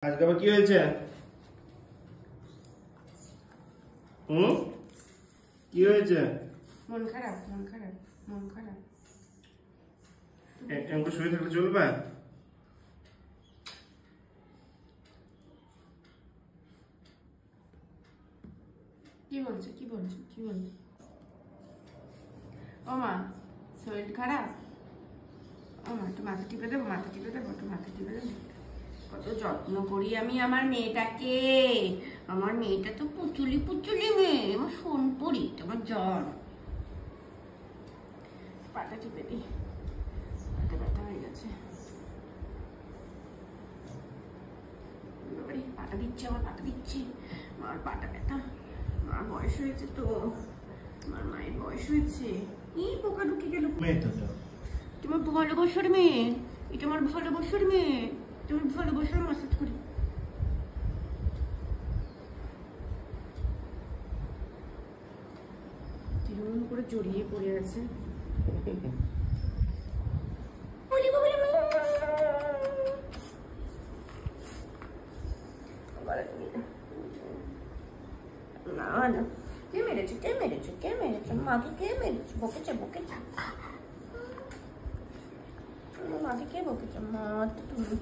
আজকে আবার কি হয়েছে? কি হয়েছে? মন খারাপ, মন খারাপ, মন খারাপ। এমন শুয়ে থাকলে চলবে? কি বলছে, কি বলছে, কি বলছে? ও মা, শরীর খারাপ? ও মা, একটু মাথা টিপে দেবো, মাথা টিপে দেবো, একটু মাথা টিপে দেবো। কত যত্ন করি আমি আমার মেয়েটাকে। আমার মেয়েটা তো পুচুলি পুচুলি মেয়ে, আমার শোন পড়ি, আমার জ্বর। পাটা টিপে দিই, পাটা ব্যথা হয়ে গেছে। পাটা দিচ্ছে, আমার পাটা দিচ্ছে, মার পাটা ব্যথা। মার বয়স হয়েছে তো, আমার মায়ের বয়স হয়েছে। কি পোকা ঢুকে গেল। তোমার ভালোবাসার মেয়ে, এটা আমার ভালোবাসার মেয়ে। তুমি ভালোবাসার মাসাজ করি। কিরকম করে জড়িয়ে পড়ে আছে। না না, কে মেরেছে, কে মেরেছে, কে মেরেছে? মাকে কে মেরেছে? বকেছে, বকেছে। মাকে কে বকেছে? মা তো তুমি।